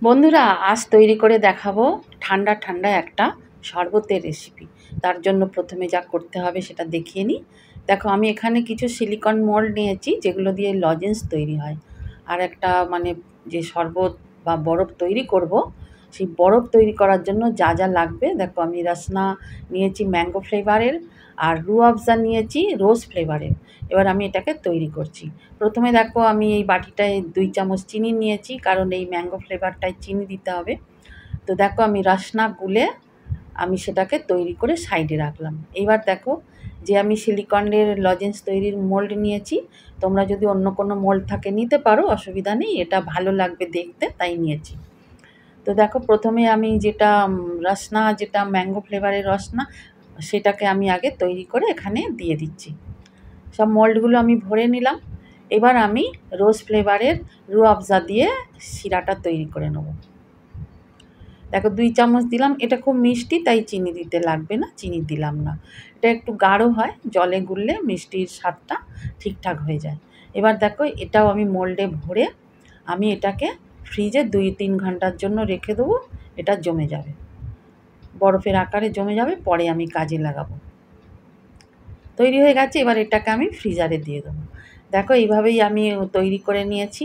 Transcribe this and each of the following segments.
বন্ধুরা, আজ তৈরি করে দেখাবো ঠান্ডা ঠান্ডা একটা শরবতের রেসিপি। তার জন্য প্রথমে যা করতে হবে সেটা দেখিয়ে নিই। দেখো, আমি এখানে কিছু সিলিকন মোল্ড নিয়েছি যেগুলো দিয়ে লজেন্স তৈরি হয়। আর একটা যে শরবত বা বরফ তৈরি করব, সেই বরফ তৈরি করার জন্য যা যা লাগবে দেখো, আমি রসনা নিয়েছি ম্যাঙ্গো ফ্লেভারের, আর রু আফজা নিয়েছি রোজ ফ্লেভারের। এবার আমি এটাকে তৈরি করছি। প্রথমে দেখো, আমি এই বাটিটায় 2 চামচ চিনি নিয়েছি, কারণ এই ম্যাঙ্গো ফ্লেভারটায় চিনি দিতে হবে। তো দেখো, আমি রসনা গুলে আমি সেটাকে তৈরি করে সাইডে রাখলাম। এইবার দেখো, যে আমি সিলিকনের লজেন্স তৈরির মোল্ড নিয়েছি, তোমরা যদি অন্য কোনো মোল্ড থাকে নিতে পারো, অসুবিধা নেই, এটা ভালো লাগবে দেখতে তাই নিয়েছি। তো দেখো, প্রথমে আমি যেটা রসনা, যেটা ম্যাঙ্গো ফ্লেভারের রসনা, সেটাকে আমি আগে তৈরি করে এখানে দিয়ে দিচ্ছি। সব মোল্ডগুলো আমি ভরে নিলাম। এবার আমি রোজ ফ্লেভারের রু আফজা দিয়ে শিরাটা তৈরি করে নেব। দেখো, 2 চামচ দিলাম। এটা খুব মিষ্টি, তাই চিনি দিতে লাগবে না, চিনি দিলাম না। এটা একটু গাঢ় হয়, জলে গুললে মিষ্টির স্বাদটা ঠিকঠাক হয়ে যায়। এবার দেখো, এটাও আমি মোল্ডে ভরে আমি এটাকে ফ্রিজে 2-3 ঘন্টার জন্য রেখে দেবো। এটা জমে যাবে, বরফের আকারে জমে যাবে, পরে আমি কাজে লাগাবো। তৈরি হয়ে গেছে, এবার এটাকে আমি ফ্রিজারে দিয়ে দেবো। দেখো, এইভাবেই আমি তৈরি করে নিয়েছি।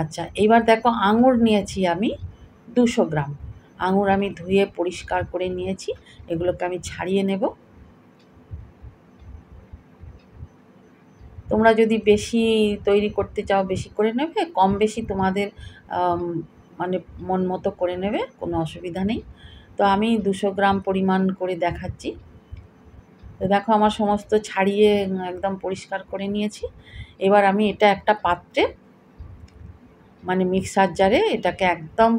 আচ্ছা, এবার দেখো, আঙুর নিয়েছি আমি 200 গ্রাম। আঙুর আমি ধুয়ে পরিষ্কার করে নিয়েছি, এগুলোকে আমি ছাড়িয়ে নেব। তোমরা যদি বেশি তৈরি করতে চাও বেশি করে নেবে, কম বেশি তোমাদের মন মতো করে নেবে, কোনো অসুবিধা নেই। তো আমি 200 গ্রাম পরিমাণ করে দেখাচ্ছি। তো দেখো, আমার সমস্ত ছাড়িয়ে একদম পরিষ্কার করে নিয়েছি। এবার আমি এটা একটা পাত্রে, মিক্সার জারে এটাকে একদম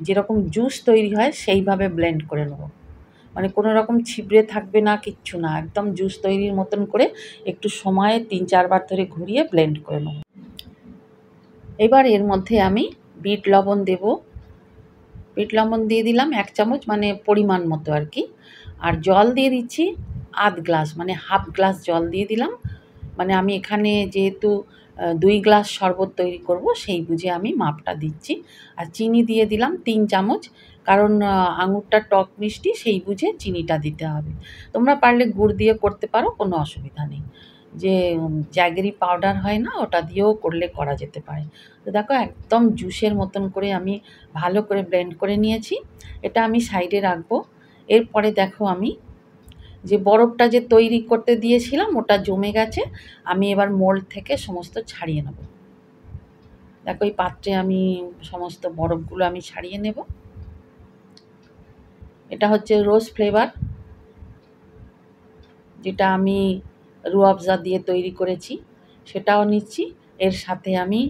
যেরকম জুস তৈরি হয় সেইভাবে ব্লেন্ড করে নেব। কোনো রকম ছিবড়ে থাকবে না, কিচ্ছু না, একদম জুস তৈরির মতন করে একটু সময়ে 3-4 বার ধরে ঘুরিয়ে ব্লেন্ড করে নেব। এবার এর মধ্যে আমি বিট লবণ দেব। বিট লবণ দিয়ে দিলাম 1 চামচ, পরিমাণ মতো আর কি। আর জল দিয়ে দিচ্ছি আধ গ্লাস, হাফ গ্লাস জল দিয়ে দিলাম। আমি এখানে যেহেতু 2 গ্লাস শরবত তৈরি করব, সেই বুঝে আমি মাপটা দিচ্ছি। আর চিনি দিয়ে দিলাম 3 চামচ, কারণ আঙুরটা টক মিষ্টি, সেই বুঝে চিনিটা দিতে হবে। তোমরা পারলে গুড় দিয়ে করতে পারো, কোনো অসুবিধা নেই। যে জ্যাগেরি পাউডার হয় না, ওটা দিয়েও করলে করা যেতে পারে। তো দেখো, একদম জুসের মতন করে আমি ভালো করে ব্লেন্ড করে নিয়েছি। এটা আমি সাইডে রাখবো। এরপরে দেখো, আমি যে বরফটা যে তৈরি করতে দিয়েছিলাম ওটা জমে গেছে। আমি এবার মোল্ড থেকে সমস্ত ছাড়িয়ে নেব। দেখো, এই পাত্রে আমি সমস্ত বরফগুলো আমি ছাড়িয়ে নেব। এটা হচ্ছে রোজ ফ্লেভার, যেটা আমি রু আফজা দিয়ে তৈরি করেছি, সেটাও নিচ্ছি। এর সাথে আমি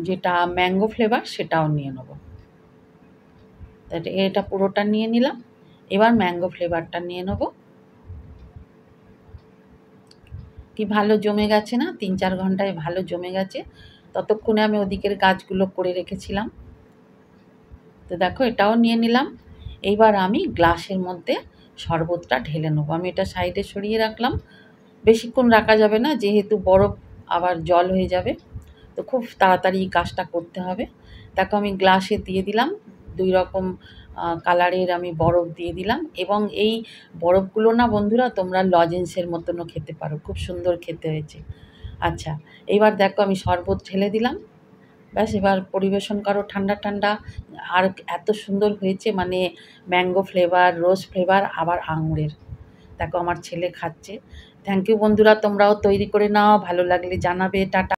যেটা ম্যাঙ্গো ফ্লেভার সেটাও নিয়ে নেব। এটা পুরোটা নিয়ে নিলাম। এবার ম্যাঙ্গো ফ্লেভারটা নিয়ে নেব। কি ভালো জমে গেছে না, 3-4 ঘন্টায় ভালো জমে গেছে। ততক্ষণে আমি ওদিকের কাজগুলো করে রেখেছিলাম। তো দেখো, এটাও নিয়ে নিলাম। এইবার আমি গ্লাসের মধ্যে শরবতটা ঢেলে নেবো। আমি এটা সাইডে সরিয়ে রাখলাম। বেশিক্ষণ রাখা যাবে না, যেহেতু বরফ আবার জল হয়ে যাবে, তো খুব তাড়াতাড়ি কাজটা করতে হবে। দেখো, আমি গ্লাসে দিয়ে দিলাম 2 রকম কালারের আমি বরফ দিয়ে দিলাম। এবং এই বরফগুলো না বন্ধুরা, তোমরা লজেন্সের মতনও খেতে পারো, খুব সুন্দর খেতে হয়েছে। আচ্ছা, এইবার দেখো, আমি শরবত ঢেলে দিলাম। ব্যাস, এবার পরিবেশন করো ঠান্ডা ঠান্ডা। আর এত সুন্দর হয়েছে, ম্যাঙ্গো ফ্লেভার, রোজ ফ্লেভার, আবার আঙুরের। দেখো, আমার ছেলে খাচ্ছে। থ্যাংক ইউ বন্ধুরা, তোমরাও তৈরি করে নাও, ভালো লাগলে জানাবে। টাটা।